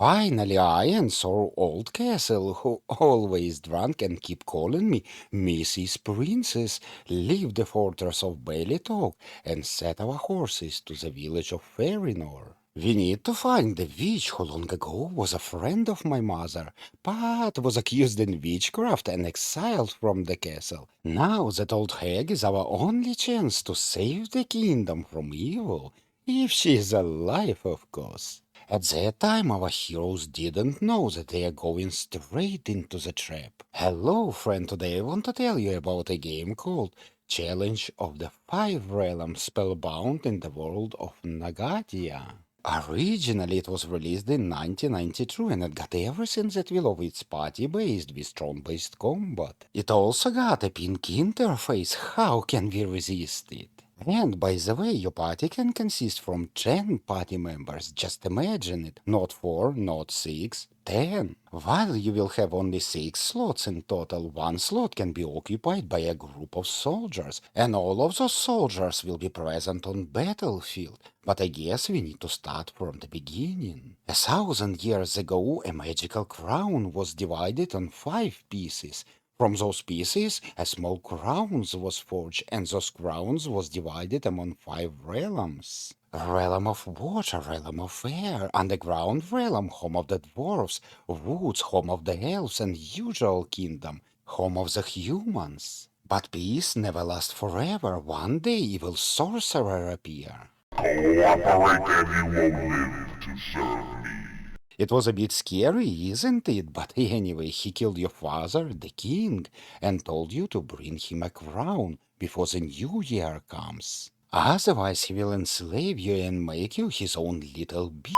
Finally, I and Sir Old Castle, who always drunk and keep calling me Mrs. Princess, leave the fortress of Baileytalk and set our horses to the village of Fairinor. We need to find the witch who long ago was a friend of my mother, but was accused in witchcraft and exiled from the castle. Now that old hag is our only chance to save the kingdom from evil, if she is alive, of course. At that time, our heroes didn't know that they are going straight into the trap. Hello, friend. Today I want to tell you about a game called Challenge of the Five Realms Spellbound in the World of Nhagardia. Originally, it was released in 1992 and it got everything that we love. It's party-based with strong-based combat. It also got a pink interface. How can we resist it? And by the way, your party can consist from 10 party members. Just imagine it. Not 4, not 6, 10. While you will have only 6 slots in total, one slot can be occupied by a group of soldiers, and all of those soldiers will be present on battlefield. But I guess we need to start from the beginning. 1,000 years ago, a magical crown was divided on 5 pieces. From those pieces, a small crowns was forged, and those crowns was divided among 5 realms. Realm of water, realm of air, underground realm, home of the dwarfs, woods, home of the elves, and usual kingdom, home of the humans. But peace never lasts forever. One day evil sorcerer appear. Cooperate and you will live to serve me. It was a bit scary, isn't it? But anyway, he killed your father, the king, and told you to bring him a crown before the new year comes. Otherwise, he will enslave you and make you his own little bitch.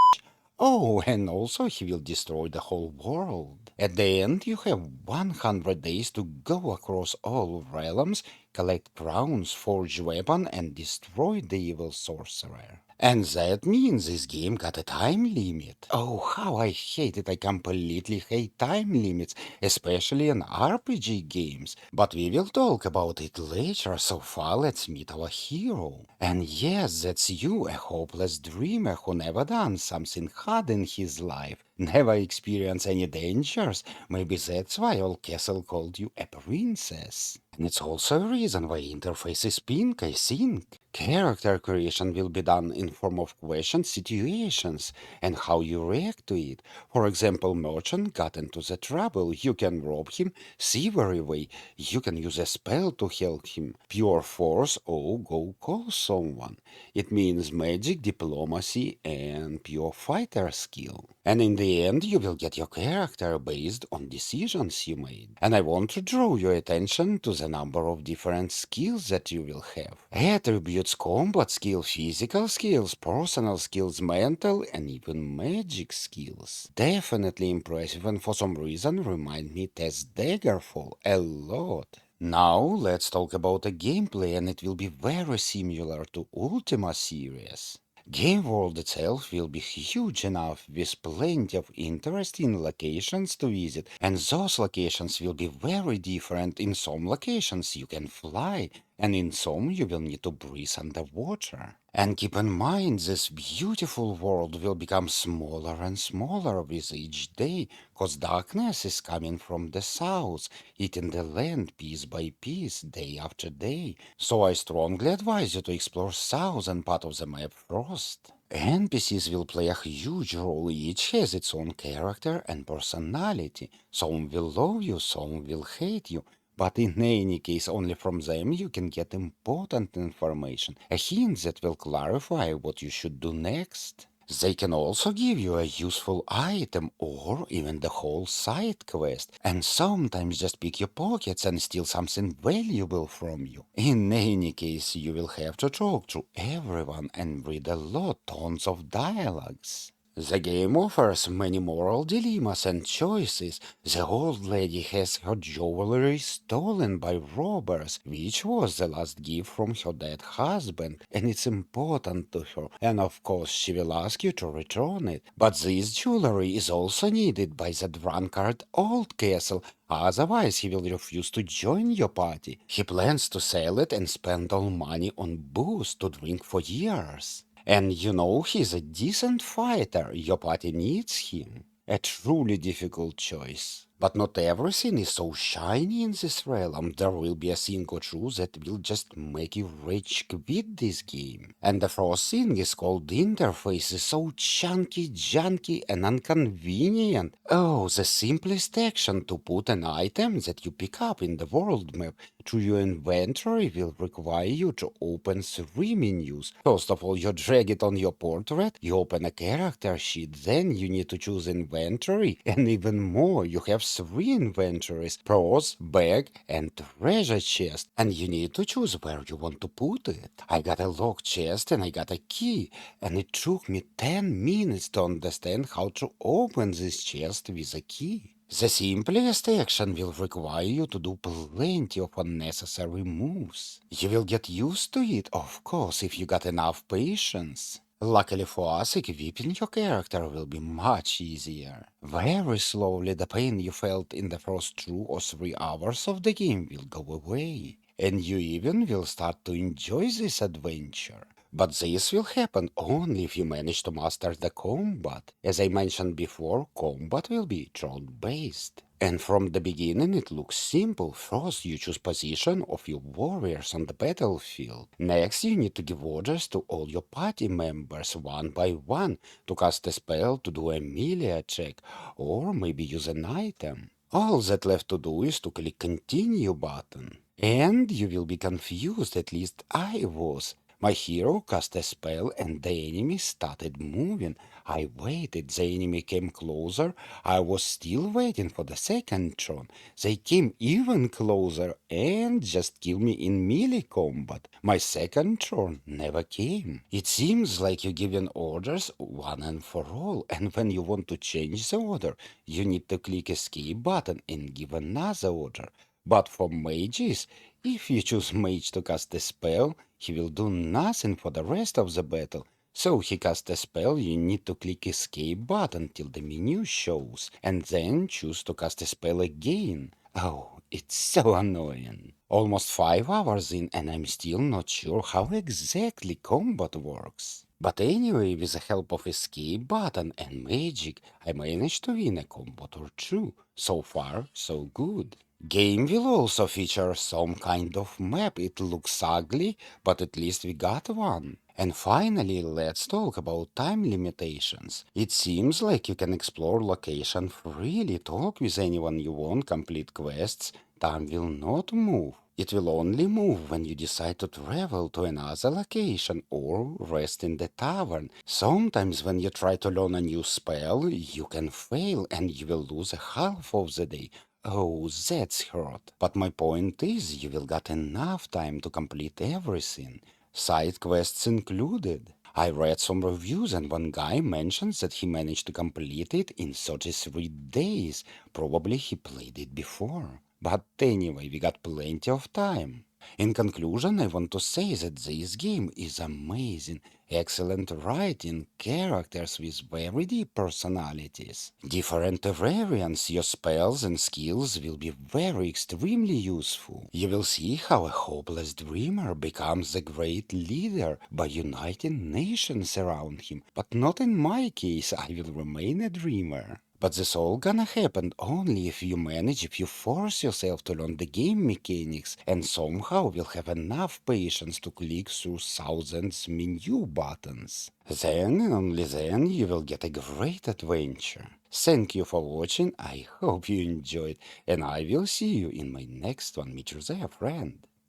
Oh, and also he will destroy the whole world. At the end, you have 100 days to go across all realms, collect crowns, forge weapon, and destroy the evil sorcerer. And that means this game got a time limit. Oh, how I hate it. I completely hate time limits, especially in RPG games. But we will talk about it later, so far let's meet our hero. And yes, that's you, a hopeless dreamer who never done something hard in his life, never experienced any dangers. Maybe that's why Old Castle called you a princess. And it's also a reason why interface is pink, I think. Character creation will be done in form of questions, situations, and how you react to it. For example, merchant got into the trouble. You can rob him, thievery way. You can use a spell to help him. Pure force, or go call someone. It means magic, diplomacy, and pure fighter skill. And in the end, you will get your character based on decisions you made. And I want to draw your attention to the number of different skills that you will have. Attributes, combat skill, physical skills, personal skills, mental, and even magic skills. Definitely impressive and for some reason remind me Tess Daggerfall a lot. Now let's talk about the gameplay, and it will be very similar to Ultima series. Game world itself will be huge enough with plenty of interesting locations to visit, and those locations will be very different. In some locations you can fly, and in some you will need to breathe underwater. And keep in mind, this beautiful world will become smaller and smaller with each day, cause darkness is coming from the south, eating the land piece by piece, day after day. So I strongly advise you to explore southern part of the map first. NPCs will play a huge role. Each has its own character and personality. Some will love you, some will hate you. But in any case, only from them you can get important information, a hint that will clarify what you should do next. They can also give you a useful item or even the whole side quest, and sometimes just pick your pockets and steal something valuable from you. In any case, you will have to talk to everyone and read a lot, tons of dialogues. The game offers many moral dilemmas and choices. The old lady has her jewelry stolen by robbers, which was the last gift from her dead husband, and it's important to her, and of course she will ask you to return it. But this jewelry is also needed by the drunkard Old Castle, otherwise he will refuse to join your party. He plans to sell it and spend all money on booze to drink for years. And you know he's a decent fighter, your party needs him. A truly difficult choice. But not everything is so shiny in this realm. There will be a thing or two that will just make you rage quit this game. And the first thing is called interface is so chunky, junky, and inconvenient. Oh, the simplest action to put an item that you pick up in the world map to your inventory will require you to open 3 menus. First of all, you drag it on your portrait, you open a character sheet, then you need to choose inventory, and even more, you have 3 inventories: purse, bag, and treasure chest, and you need to choose where you want to put it. I got a locked chest and I got a key, and it took me 10 minutes to understand how to open this chest with a key. The simplest action will require you to do plenty of unnecessary moves. You will get used to it, of course, if you got enough patience. Luckily for us, equipping your character will be much easier. Very slowly, the pain you felt in the first 2 or 3 hours of the game will go away, and you even will start to enjoy this adventure. But this will happen only if you manage to master the combat. As I mentioned before, combat will be turn-based. And from the beginning it looks simple. First you choose position of your warriors on the battlefield. Next you need to give orders to all your party members one by one to cast a spell, to do a melee attack, or maybe use an item. All that left to do is to click continue button. And you will be confused, at least I was. My hero cast a spell and the enemy started moving. I waited, the enemy came closer. I was still waiting for the second turn. They came even closer and just killed me in melee combat. My second turn never came. It seems like you're giving orders one and for all, and when you want to change the order, you need to click escape button and give another order. But for mages, if you choose mage to cast a spell, he will do nothing for the rest of the battle. So he casts a spell, you need to click escape button till the menu shows, and then choose to cast a spell again. Oh, it's so annoying. Almost 5 hours in and I'm still not sure how exactly combat works. But anyway, with the help of escape button and magic, I managed to win a combat or two. So far, so good. Game will also feature some kind of map. It looks ugly, but at least we got one. And finally, let's talk about time limitations. It seems like you can explore location freely, talk with anyone you want, complete quests. Time will not move. It will only move when you decide to travel to another location or rest in the tavern. Sometimes when you try to learn a new spell, you can fail and you will lose a half of the day. Oh, that's hurt. But my point is, you will get enough time to complete everything, side quests included. I read some reviews and one guy mentions that he managed to complete it in 33 days. Probably he played it before. But anyway, we got plenty of time. In conclusion, I want to say that this game is amazing. Excellent writing, characters with very deep personalities. Different variants, your spells and skills will be very extremely useful. You will see how a hopeless dreamer becomes a great leader by uniting nations around him. But not in my case, I will remain a dreamer. But this all gonna happen only if you force yourself to learn the game mechanics and somehow will have enough patience to click through thousands menu buttons. Then and only then you will get a great adventure. Thank you for watching, I hope you enjoyed, and I will see you in my next one. Meet you there, friend.